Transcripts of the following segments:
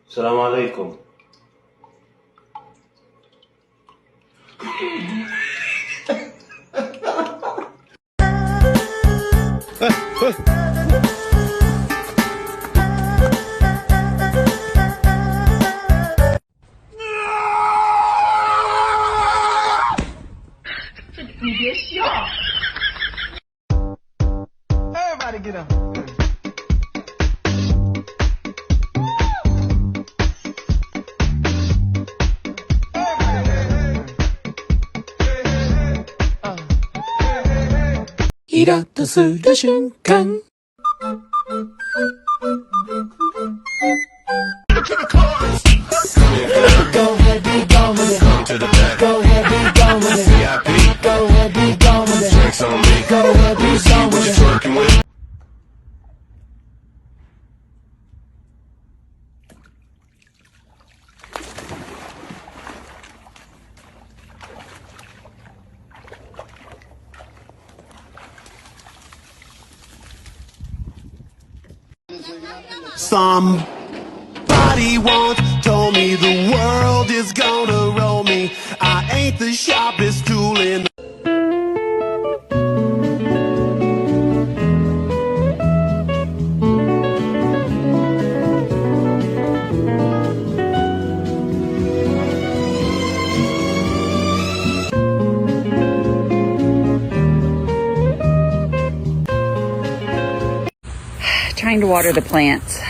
السلام عليكم. Everybody get up.イラッとする瞬間Somebody once told me the world is gonna roll me. I ain't the sharpest tool in the Trying to water the plants.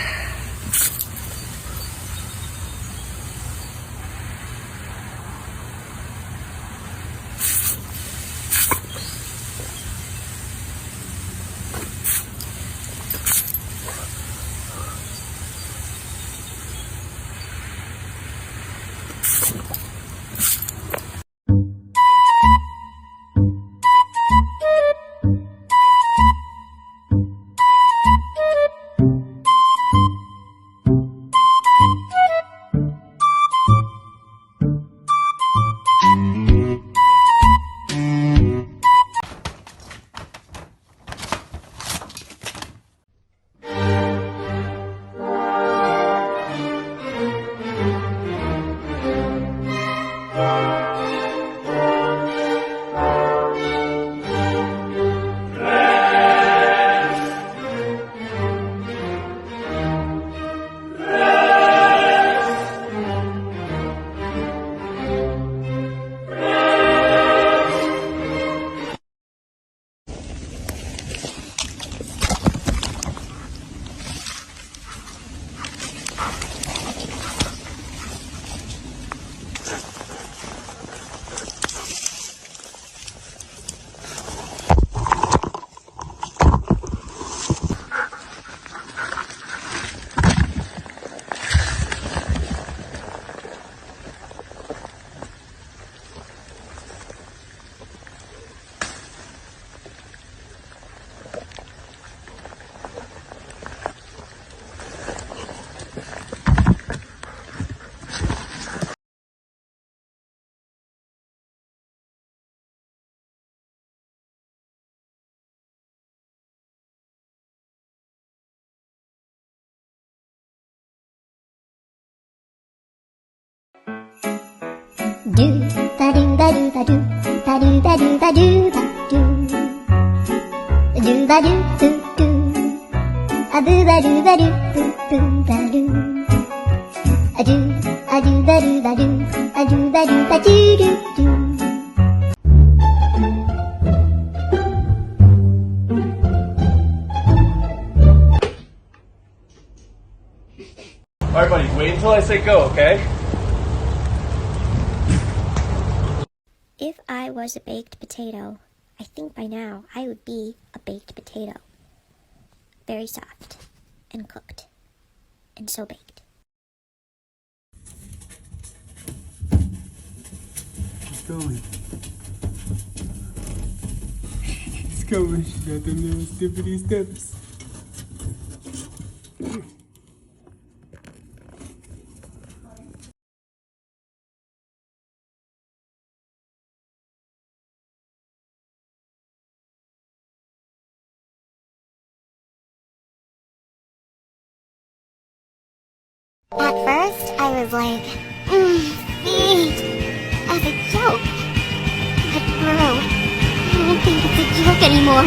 Do ba do ba do ba do ba do ba do ba do ba do do do a boo ba do ba do boo boo ba do a do ba do ba do a do ba do ba do do do. Alright buddy, wait until I say go, okay? If I was a baked potato, I think by now I would be a baked potato. Very soft and cooked and so baked. It's going. It's going. She got them little stippity steps. At first, I was like, as a joke. But bro, I don't think it's a joke anymore.